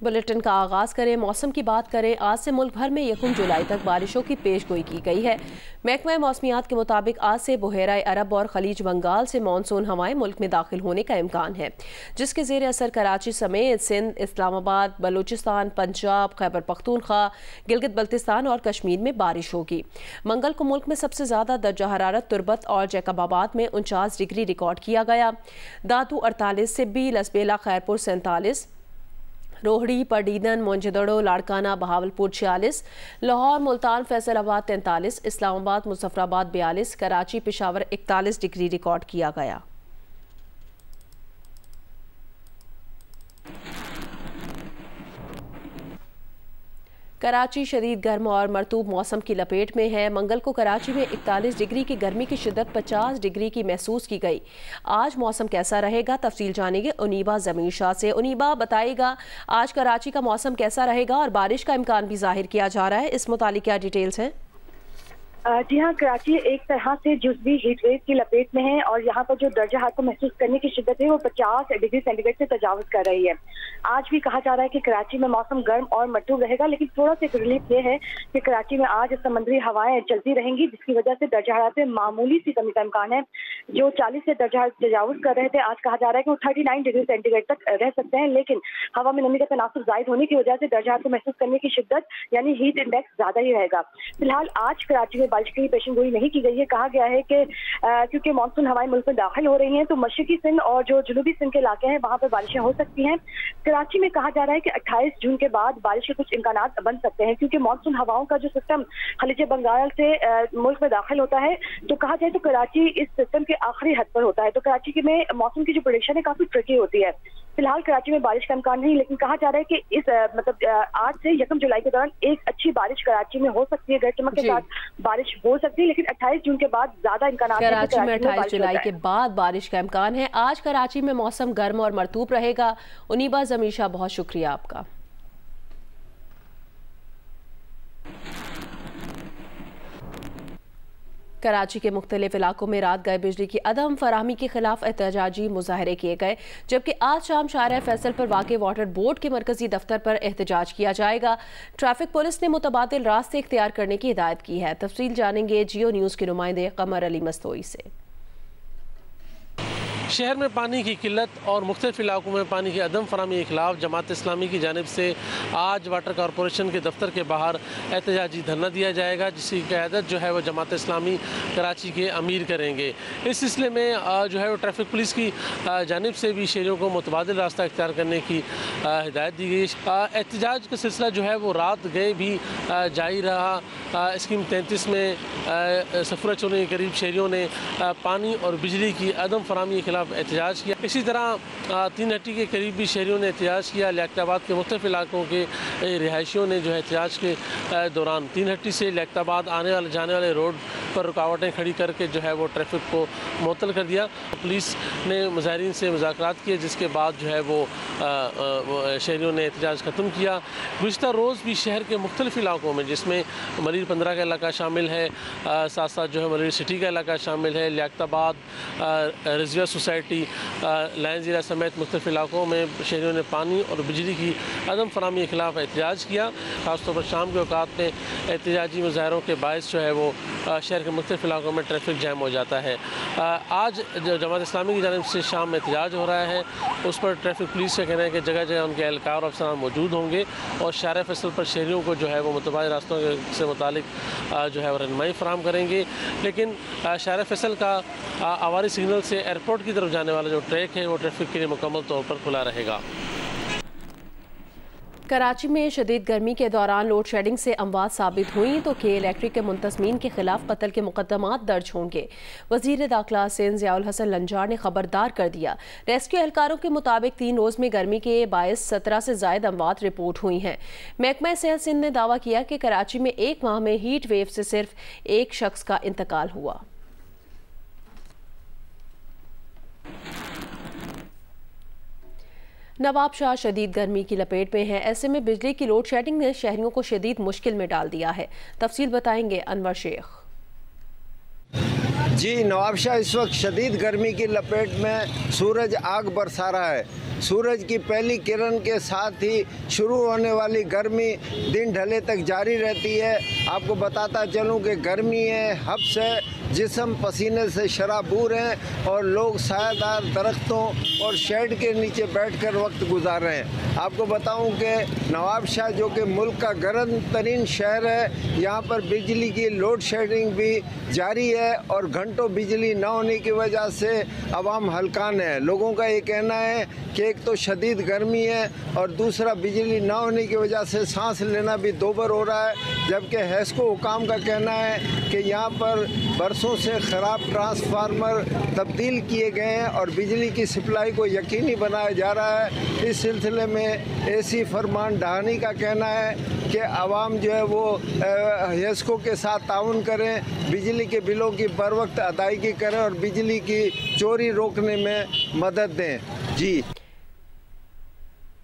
Bulletin का आगाज करें। मौसम की बात करें। आज से मुल्क भर में 1 जुलाई तक बारिशों की पेशगोई की गई है। महकमा मौसमियात के मुताबिक आज से बहेरा अरब और खलीज बंगाल से मानसून हवाएं मुल्क में दाखिल होने का इम्कान है, जिसके ज़ेर असर कराची समेत सिंध, इस्लामाबाद, बलूचिस्तान, पंजाब, खैबर पख्तूनख्वा, गिलगित बल्तिस्तान और कश्मीर में बारिश होगी। मंगल को मुल्क में सबसे ज़्यादा दर्जा हरारत तुरबत और जैकबाबाद में 49 डिग्री रिकॉर्ड किया गया। दादू 48, सिब्बी, लसबेला, खैरपुर 47, रोहड़ी, पडीदन, मोंजदड़ो, लाड़काना, बहावलपुर 46, लाहौर, मुल्तान, फैसलाबाद 43, इस्लामाबाद, मुजफ्फराबाद 42, कराची, पेशावर 41 डिग्री रिकॉर्ड किया गया। कराची शदीद गर्म और मरतूब मौसम की लपेट में है। मंगल को कराची में 41 डिग्री की गर्मी की शिद्दत 50 डिग्री की महसूस की गई। आज मौसम कैसा रहेगा, तफसील जानेंगे उनीबा ज़मीर शाह से। उनीबा, बताइएगा आज कराची का मौसम कैसा रहेगा और बारिश का इम्कान भी जाहिर किया जा रहा है, इस मुतालिक क्या डिटेल्स हैं? जी हाँ, कराची एक तरह से जुज़वी हीट वेव की लपेट में है और यहाँ पर जो दर्जा हरारत को महसूस करने की शिद्दत है वो 50 डिग्री सेंटीग्रेड से तजावुज़ कर रही है। आज भी कहा जा रहा है कि कराची में मौसम गर्म और मरतूब रहेगा, लेकिन थोड़ा सा रिलीफ ये है कि कराची में आज समंदरी हवाएं चलती रहेंगी, जिसकी वजह से दर्जा हरारत में मामूली सी कमी का इम्कान है। जो 40 से दर्जा हरारत तजावुज़ कर रहे थे, आज कहा जा रहा है कि वो 39 डिग्री सेंटीग्रेड तक रह सकते हैं, लेकिन हवा में नमी का तनासुब जायद होने की वजह से दर्जा हरारत को महसूस करने की शिद्दत यानी हीट इंडेक्स ज्यादा ही रहेगा। फिलहाल आज कराची में बारिश की पेशेंगोई नहीं की गई है। कहा गया है कि क्योंकि मानसून हवाएं मुल्क में दाखिल हो रही हैं, तो मशरकी सिंध और जो जनूबी सिंध के इलाके हैं वहां पर बारिशें हो सकती हैं। कराची में कहा जा रहा है कि 28 जून के बाद बारिश के कुछ इम्कानात बन सकते हैं, क्योंकि मानसून हवाओं का जो सिस्टम खलीज बंगाल से मुल्क में दाखिल होता है, तो कहा जाए तो कराची इस सिस्टम के आखिरी हद पर होता है। तो कराची में मौसम की जो प्रेडिक्शन है काफी ट्रिकी होती है। फिलहाल कराची में बारिश का इम्कान नहीं, लेकिन कहा जा रहा है कि इस आज से 1 जुलाई के दौरान एक अच्छी बारिश कराची में हो सकती है, गरज चमक के साथ बारिश हो सकती है, लेकिन 28 जून के बाद ज्यादा इम्कान। कराची में 28 जुलाई के बाद बारिश का इम्कान है। आज कराची में मौसम गर्म और मरतूब रहेगा। उनीबा ज़मीर शाह, बहुत शुक्रिया आपका। कराची के मुख्तलिफ इलाकों में रात गए बिजली की अदम फराहमी के खिलाफ एहतजाजी मुजाहरे किए गए, जबकि आज शाम शाहराह फैसल पर वाक़े वाटर बोर्ड के मरकजी दफ्तर पर एहतजाज किया जाएगा। ट्रैफिक पुलिस ने मुतबादिल रास्ते इख्तियार करने की हिदायत की है। तफसील जानेंगे जियो न्यूज़ के नुमाइंदे कमर अली मस्तोई से। शहर में पानी की किल्लत और मुख्तलिफ इलाकों में पानी की अदम फराहमी के खिलाफ जमात इस्लामी की जानिब से आज वाटर कॉरपोरेशन के दफ्तर के बाहर एहतजाजी धरना दिया जाएगा, जिसकी क़यादत जो है वो जमात इस्लामी कराची के अमीर करेंगे। इस सिलसिले में जो है वो ट्रैफिक पुलिस की जानिब से भी शहरियों को मुतबादिल रास्ता इख्तियार करने की हिदायत दी गई। एहतजाज का सिलसिला जो है वो रात गए भी जारी रहा। स्कीम 33 में सफरा चोने के करीब शहरियों ने पानी और बिजली की अदम फराहमी के खिलाफ एहतजाज किया। इसी तरह 3 हट्टी के करीब भी शहरियों ने एहतजाज किया। लियाकताबाद के मुख्तलिफ इलाकों के रिहायशियों ने जो है एहतजाज के दौरान 3 हट्टी से लियाकताबाद आने वाले जाने वाले रोड पर रुकावटें खड़ी करके जो है वो ट्रैफिक को मुअत्तल कर दिया। पुलिस ने मुजाहिरीन से मुज़ाकरात किए, जिसके बाद जो है वो शहरियों ने एहतजाज ख़त्म किया। गुज़िश्ता रोज़ भी शहर के मुख्तलिफ इलाकों में, जिसमें मरीर 15 का इलाका शामिल है, साथ साथ जो है मरीर सिटी का इलाका शामिल है, लियाकताबाद, रिजविया सोसाइटी, लायन ज़ीरा समेत मुख्तलिफ इलाकों में शहरियों ने पानी और बिजली की अदम फराहमी के खिलाफ एहतजाज किया। ख़ासतौर पर शाम के औकात में एहतजाजी मुजाहरों के बायस जो है वो शहर के मुख्तलिफ इलाकों में ट्रैफिक जैम हो जाता है। आज जो जमात इस्लामी की जानिब से शाम में एहतजाज हो रहा है, उस पर ट्रैफिक पुलिस का कहना है कि जगह जगह उनके एहलकार और अफसरान मौजूद होंगे और शाहराह फैसल पर शहरियों को जो है वो मुतबादिल रास्तों से मुतालिक जो है वो रहनुमाई फराहम करेंगे। लेकिन शाहराह फैसल का आवारी सिग्नल से एयरपोर्ट की तरफ जाने वाला जो ट्रैक है वो ट्रैफिक के लिए मुकम्मल तौर पर खुला रहेगा। कराची में शदीद गर्मी के दौरान लोड शेडिंग से अमवात साबित हुई तो के इलेक्ट्रिक के मुंतज़मीन के खिलाफ कत्ल के मुकदमात दर्ज होंगे। वज़ीर दाखिला सिंध ज़ियाउल हसन लंजार ने खबरदार कर दिया। रेस्क्यू एहलकारों के मुताबिक 3 रोज़ में गर्मी के बायस 17 से ज़ायद अमवात रिपोर्ट हुई हैं। महकमा सेहत सिंध ने दावा किया कि कराची में 1 माह में हीट वेव से सिर्फ 1 शख्स का इंतकाल हुआ। नवाब शाह शदीद गर्मी की लपेट में है। ऐसे में बिजली की लोड शेडिंग ने शहरियों को शदीद मुश्किल में डाल दिया है। तफसील बताएंगे अनवर शेख। जी, नवाब शाह इस वक्त शदीद गर्मी की लपेट में सूरज आग बरसा रहा है। सूरज की पहली किरण के साथ ही शुरू होने वाली गर्मी दिन ढले तक जारी रहती है। आपको बताता चलूं कि गर्मी है, हब्स है, जिस्म पसीने से शराबूर हैं और लोग सायादार दरख्तों और शेड के नीचे बैठकर वक्त गुजार रहे हैं। आपको बताऊं कि नवाबशाह जो कि मुल्क का गर्म तरीन शहर है, यहाँ पर बिजली की लोड शेडिंग भी जारी है और घंटों बिजली न होने की वजह से अवाम हलकान है। लोगों का ये कहना है कि एक तो शदीद गर्मी है और दूसरा बिजली न होने की वजह से सांस लेना भी दोबर हो रहा है। जबकि हैस्को हुकाम का कहना है कि यहाँ पर बरसों से ख़राब ट्रांसफार्मर तब्दील किए गए हैं और बिजली की सप्लाई को यकीनी बनाया जा रहा है। इस सिलसिले में एसी फरमान डहानी का कहना है कि आवाम जो है वो हैस्को के साथ ताउन करें, बिजली के बिलों की बर वक्त अदायगी करें और बिजली की चोरी रोकने में मदद दें। जी।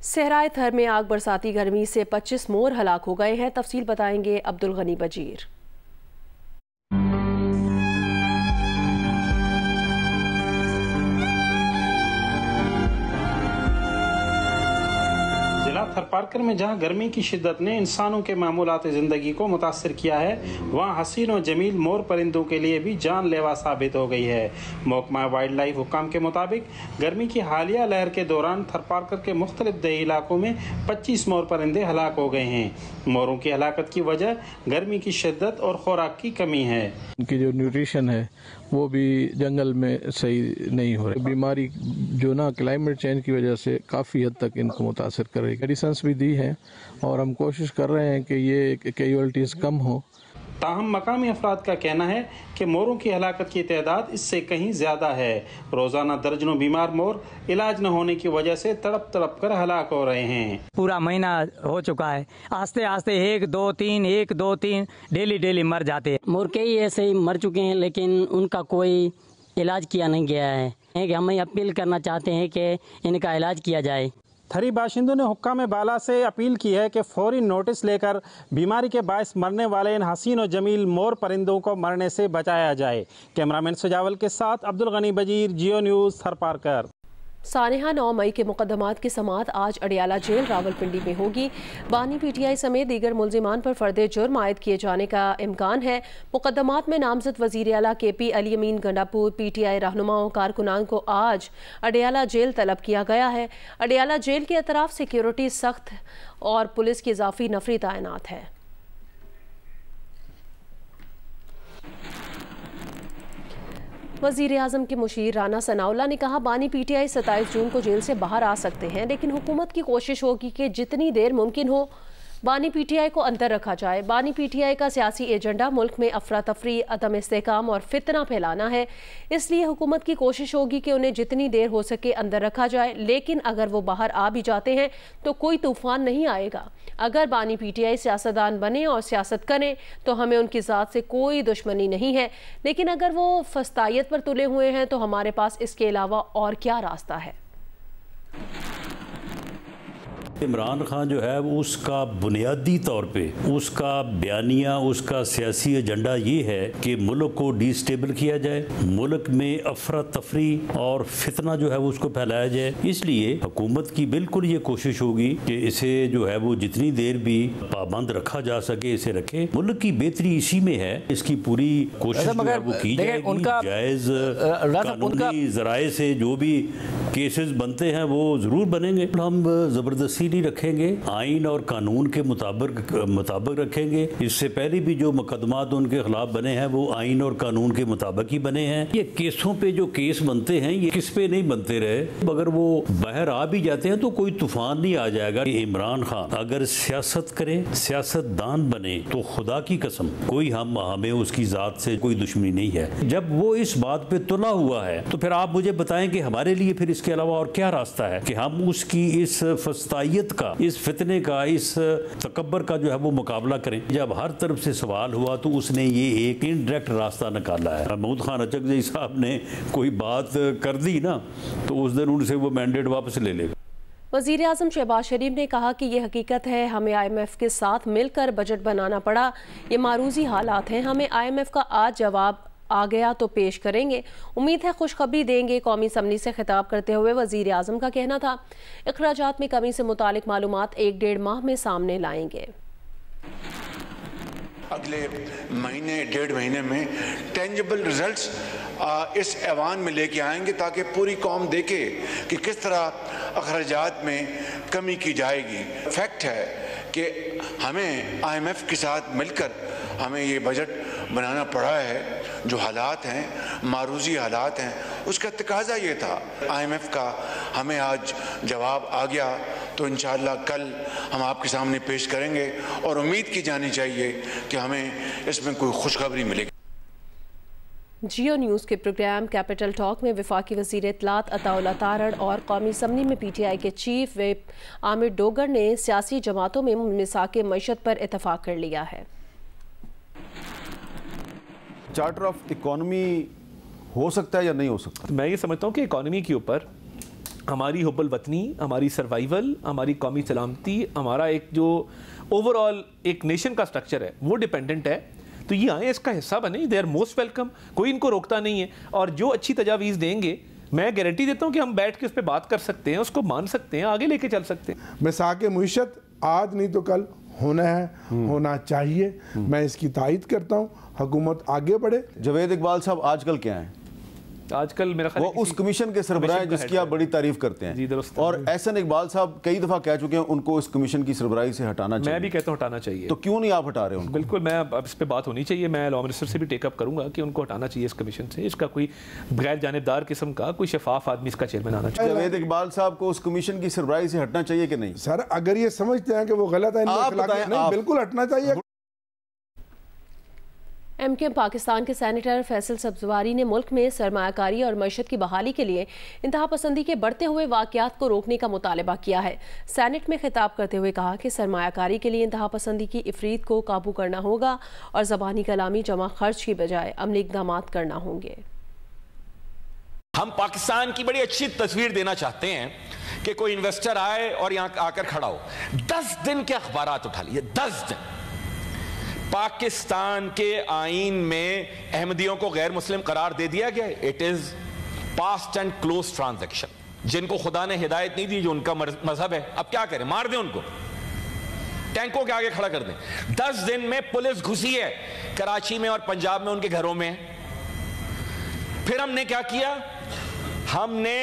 सहराए थर में आग बरसाती गर्मी से 25 मोर हलाक हो गए हैं। तफसील बताएंगे अब्दुल गनी बजीर। थरपारकर में जहां गर्मी की शिद्दत ने इंसानों के मामूलात ज़िंदगी को मुतासर किया है, वहां हसीन और जमील मोर परिंदों के लिए भी जानलेवा साबित हो गई है। महकमा वाइल्ड लाइफ हुकाम के मुताबिक गर्मी की हालिया लहर के दौरान थरपारकर के मुख्तलिफ दही इलाकों में 25 मोर परिंदे हलाक हो गए हैं। मोरों की हलाकत की वजह गर्मी की शिद्दत और खुराक की कमी है। उनकी जो न्यूट्रिशन है वो भी जंगल में सही नहीं हो रही। बीमारी जो ना क्लाइमेट चेंज की वजह से काफ़ी हद तक इनको मुतासर कर रही है। मेडिसिन्स भी दी हैं और हम कोशिश कर रहे हैं कि ये कैजुअल्टीज़ कम हो। ताहम मकामी अफराद का कहना है कि मोरों की हलाकत की तादाद इससे कहीं ज़्यादा है। रोज़ाना दर्जनों बीमार मोर इलाज न होने की वजह से तड़प तड़प कर हलाक हो रहे हैं। पूरा महीना हो चुका है, आस्ते आस्ते 1 2 3 डेली मर जाते हैं। मोर कई ऐसे ही मर चुके हैं, लेकिन उनका कोई इलाज किया नहीं गया है। कि हम अपील करना चाहते हैं कि इनका इलाज किया जाए। थरी बाशिंदों ने हुक्काम बाला से अपील की है कि फौरी नोटिस लेकर बीमारी के बायस मरने वाले इन हसीन और जमील मोर परिंदों को मरने से बचाया जाए। कैमरामैन सुजावल के साथ अब्दुल गनी बजीर, जियो न्यूज़, थरपारकर। सानिहा 9 मई के मुकदमात की समाअत आज अडियाला जेल रावलपिंडी में होगी। बानी पीटीआई समेत दीगर मुल्जिमान पर फर्द जुर्म आयद किए जाने का इम्कान है। मुकदमात में नामजद वज़ीर आला KP अली अमीन गंडापुर पीटीआई रहनुमाओं कारकुनान को आज अडियाला जेल तलब किया गया है। अडियाला जेल के अतराफ सिक्योरिटी सख्त और पुलिस की इजाफी नफरी तैनात है। वज़ीर आज़म के मुशीर राना सनाउल्लाह ने कहा, बानी पीटीआई 27 जून को जेल से बाहर आ सकते हैं, लेकिन हुकूमत की कोशिश होगी कि जितनी देर मुमकिन हो बानी पीटीआई को अंदर रखा जाए। बानी पीटीआई का सियासी एजेंडा मुल्क में अफरा तफरी, अदम इस्तेहकाम और फितना फैलाना है। इसलिए हुकूमत की कोशिश होगी कि उन्हें जितनी देर हो सके अंदर रखा जाए, लेकिन अगर वो बाहर आ भी जाते हैं तो कोई तूफान नहीं आएगा। अगर बानी पीटीआई सियासतदान बने और सियासत करें तो हमें उनकी ज़ात से कोई दुश्मनी नहीं है, लेकिन अगर वो फस्तायत पर तुले हुए हैं तो हमारे पास इसके अलावा और क्या रास्ता है। इमरान खान जो है वो उसका बुनियादी तौर पे उसका बयानिया, उसका सियासी एजेंडा ये है कि मुल्क को डिस्टेबल किया जाए, मुल्क में अफरा तफरी और फितना जो है वो उसको फैलाया जाए। इसलिए हुकूमत की बिल्कुल ये कोशिश होगी कि इसे जो है वो जितनी देर भी पाबंद रखा जा सके इसे रखे। मुल्क की बेहतरी इसी में है, इसकी पूरी कोशिश जो है वो की जाएगी। जायज़ कानूनी ज़राए से जो भी केसेस बनते हैं वो ज़रूर बनेंगे। हम ज़बरदस्ती नहीं रखेंगे, आइन और कानून के मुताबिक रखेंगे। इससे पहले भी जो मुकदमात उनके खिलाफ बने हैं वो आइन और कानून के मुताबिक ही बने हैं। ये केसों पे जो केस बनते हैं ये किस पे नहीं बनते रहे। अगर वो बाहर आ भी जाते हैं तो कोई तूफान नहीं आ जाएगा। इमरान खान अगर सियासत करे, सियासतदान बने तो खुदा की कसम कोई हमें उसकी जात से कोई दुश्मनी नहीं है। जब वो इस बात पे तुला हुआ है तो फिर आप मुझे बताएं कि हमारे लिए फिर इसके अलावा और क्या रास्ता है कि हम उसकी इस फस्तायत का, इस फितने का, इस तकब्बर का जो है वो मुकाबला करें। जब हर तरफ से सवाल हुआ तो उसने ये एक इनडायरेक्ट रास्ता निकाला है। महमूद खान अचकज़ई साहब ने कोई बात कर दी ना तो उस दिन उनसे वो मैंडेट वापस ले लेगा। वज़ीर आज़म शहबाज शरीफ ने कहा कि ये हकीकत है, हमें IMF के साथ मिलकर बजट बनाना पड़ा। ये मारूजी हालात हैं, हमें IMF का आज जवाब आ गया तो पेश करेंगे, उम्मीद है खुशखबरी देंगे। कौमी असम्बली से खिताब करते हुए वज़ीर आज़म का कहना था, अखराजात में कमी से मुतालिक मालूमात 1-1.5 माह में सामने लाएंगे। अगले महीने 1.5 महीने में टेंजिबल रिजल्ट्स इस ऐवान में लेके आएंगे ताकि पूरी कौम देखे कि किस तरह अखराजात में कमी की जाएगी। फैक्ट है कि हमें IMF के साथ मिलकर हमें ये बजट बनाना पड़ा है। जो हालात हैं, मारूजी हालात हैं, उसका तकाजा ये था। IMF का हमें आज जवाब आ गया तो इंशाअल्लाह कल हम आपके सामने पेश करेंगे और उम्मीद की जानी चाहिए कि हमें इसमें कोई खुशखबरी मिलेगी। जियो न्यूज़ के प्रोग्राम कैपिटल टॉक में वफाकी वज़ीर इत्तलात अताउल्लाह तारड़ और कौमी असम्बली में PTI के चीफ व्हिप आमिर डोगर ने सियासी जमातों में मिसाक मईशत पर इतफाक़ कर लिया है। चार्टर ऑफ इकोनॉमी हो सकता है या नहीं हो सकता? मैं ये समझता हूँ कि इकोनॉमी के ऊपर हमारी हुब्बुल वतनी, हमारी सर्वाइवल, हमारी कौमी सलामती, हमारा एक जो ओवरऑल एक नेशन का स्ट्रक्चर है वो डिपेंडेंट है। तो ये आए इसका हिस्सा बने, दे आर मोस्ट वेलकम, कोई इनको रोकता नहीं है। और जो अच्छी तजावीज़ देंगे मैं गारंटी देता हूँ कि हम बैठ के उस पर बात कर सकते हैं, उसको मान सकते हैं, आगे लेके चल सकते हैं। मिसाक मईशत आज नहीं तो कल होना है, होना चाहिए। मैं इसकी तायद करता हूँ, हुकूमत आगे बढ़े। जवेद इकबाल साहब आजकल क्या हैं? आजकल मेरा ख्याल वो उस कमीशन के सरबराह हैं जिसकी आप बड़ी तारीफ करते हैं, और एहसन इकबाल साहब कई दफा कह चुके हैं उनको इस कमीशन की सरबराही से हटाना चाहिए। मैं भी कहता हूँ हटाना चाहिए। तो क्यों नहीं आप हटा रहे हो? बिल्कुल, मैं अब इस पे बात होनी चाहिए। मैं लॉ मिनिस्टर से भी टेकअप करूंगा कि उनको हटाना चाहिए इस कमीशन से। इसका कोई गैर जानिबदार किस्म का कोई शफाफ आदमी इसका चेयरमैन आना चाहिए। जवेद इकबाल साहब को उस कमीशन की सरबराही से हटना चाहिए कि नहीं? सर अगर ये समझते हैं कि वो गलत है, बिल्कुल हटना चाहिए। MKM पाकिस्तान के सेनेटर फैसल सब्जवारी ने मुल्क में सरमायाकारी और मईशत की बहाली के लिए इंतहा पसंदी के बढ़ते हुए वाक़यात को रोकने का मुतालबा किया है। सेनेट में खिताब करते हुए कहा कि सरमायाकारी के लिए इंतहा पसंदी की इफरीत को काबू करना होगा और ज़बानी कलामी जमा खर्च की बजाय अमली इक़दाम करना होंगे। हम पाकिस्तान की बड़ी अच्छी तस्वीर देना चाहते हैं कि कोई इन्वेस्टर आए और यहाँ आकर खड़ा हो, 10 दिन के अखबारात उठा लिए। 10 दिन पाकिस्तान के आईन में अहमदियों को गैर मुस्लिम करार दे दिया गया। It is past and close transaction. जिनको खुदा ने हिदायत नहीं दी, जो उनका मजहब है, अब क्या करें? मार दें उनको, टैंकों के आगे खड़ा कर दें। 10 दिन में पुलिस घुसी है कराची में और पंजाब में उनके घरों में। फिर हमने क्या किया? हमने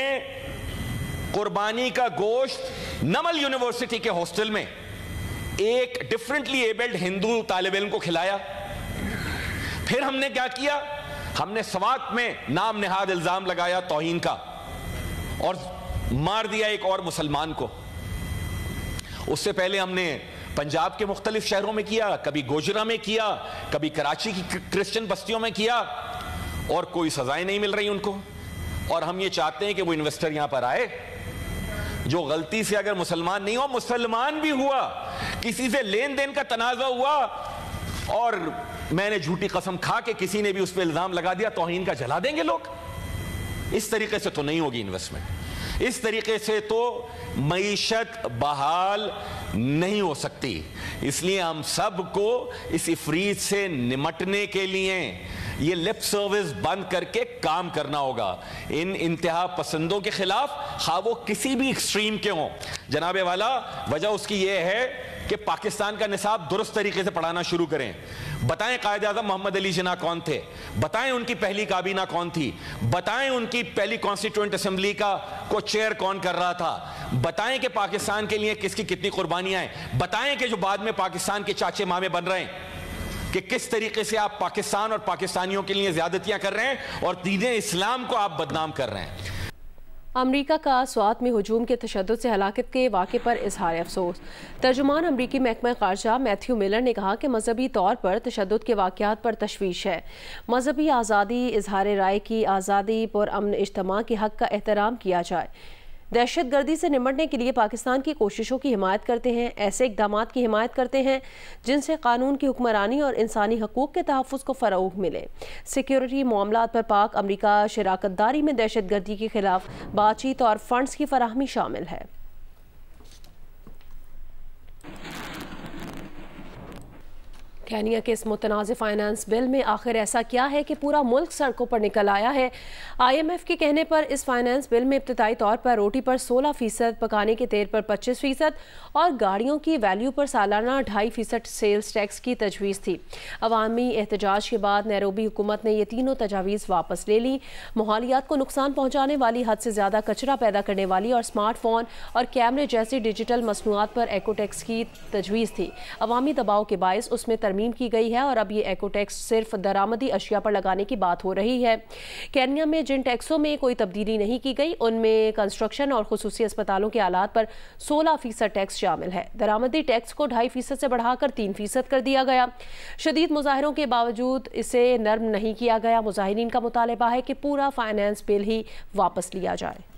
कुर्बानी का गोश्त नमल यूनिवर्सिटी के हॉस्टल में एक डिफरेंटली एबल्ड हिंदू तालिब इल्म को खिलाया। फिर हमने क्या किया? हमने सवात में नाम निहाद इल्जाम लगाया तौहीन का और मार दिया एक और मुसलमान को। उससे पहले हमने पंजाब के मुख्तलिफ शहरों में किया, कभी गोजरा में किया, कभी कराची की क्रिश्चियन बस्तियों में किया, और कोई सजाएं नहीं मिल रही उनको। और हम ये चाहते हैं कि वो इन्वेस्टर यहां पर आए जो गलती से अगर मुसलमान नहीं हो, मुसलमान भी हुआ, किसी से लेन देन का तनाजा हुआ और मैंने झूठी कसम खा के किसी ने भी उस पर इल्जाम लगा दिया, तौहीन का जला देंगे लोग। इस तरीके से तो नहीं होगी इन्वेस्टमेंट, इस तरीके से तो मईशत बहाल नहीं हो सकती। इसलिए हम सबको इस इफरीत से निमटने के लिए ये लिप सर्विस बंद करके काम करना होगा। इन इंतहा पसंदों के खिलाफ, खा वो किसी भी एक्सट्रीम के हों। जनाबे वाला, वजह उसकी ये है कि पाकिस्तान का निसाब दुरुस्त तरीके से पढ़ाना शुरू करें। बताएं कायद आज़म मोहम्मद अली जिन्ना कौन थे, बताएं उनकी पहली काबीना कौन थी, बताएं उनकी पहली कॉन्स्टिट्यूएंट असेंबली का को चेयर कौन कर रहा था, बताएं कि पाकिस्तान के लिए किसकी कितनी कुर्बानियां हैं, बताएं कि जो बाद में पाकिस्तान के चाचे मामे बन रहे हैं कि किस तरीके से आप पाकिस्तान और पाकिस्तानियों के लिए ज्यादतियां कर रहे हैं और दीन इस्लाम को आप बदनाम कर रहे हैं। अमरीका का स्वात में हुजूम के तशद्दुद से हलाकत के वाक़े पर इजहार अफसोस। तर्जुमान अमरीकी महकमा ख़ारजा मैथ्यू मिलर ने कहा कि मजहबी तौर पर तशद्दुद के वाक़यात पर तशवीश है। मजहबी आज़ादी, इजहार राय की आज़ादी, पुरअमन इज्तिमा के हक़ का एहतराम किया जाए। दहशत गर्दी से निमटने के लिए पाकिस्तान की कोशिशों की हिमायत करते हैं, ऐसे इक़दाम की हिमायत करते हैं जिनसे कानून की हुक्मरानी और इंसानी हकूक़ के तहफ़्फ़ुज़ को फ़रोग़ मिले। सिक्योरिटी मामलात पर पाक अमरीका शराकतदारी में दहशत गर्दी के खिलाफ बातचीत और फंड्स की फराहमी शामिल है। केनिया के इस मुतनाज़ फाइनेंस बिल में आखिर ऐसा क्या है कि पूरा मुल्क सड़कों पर निकल आया है। IMF के कहने पर इस फाइनेंस बिल में इब्तदाई तौर पर रोटी पर 16%, पकाने के तेल पर 25% और गाड़ियों की वैल्यू पर सालाना 2.5% सेल्स टैक्स की तजवीज़ थी। अवामी एहतजाज के बाद नैरोबी हुकूमत ने ये तीनों तजावीज़ वापस ले ली। माहौलियात को नुकसान पहुँचाने वाली, हद से ज़्यादा कचरा पैदा करने वाली और स्मार्टफोन और कैमरे जैसी डिजिटल मसनूआत पर एको टैक्स की तजवीज़ थी। अवामी दबाव के बायस उसमें तरमीम की गई है और अब ये एको टैक्स सिर्फ दरामदी अशिया पर लगाने की बात हो रही है। केन्या में जिन टैक्सों में कोई तब्दीली नहीं की गई उनमें कंस्ट्रक्शन और खुसूसी अस्पतालों के आलात पर 16% टैक्स शामिल है। दरामदी टैक्स को 2.5% से बढ़ाकर 3% कर दिया गया। शदीद मुजाहरों के बावजूद इसे नर्म नहीं किया गया। मुजाहिरीन का मुतालबा है कि पूरा फाइनेंस बिल ही वापस लिया जाए।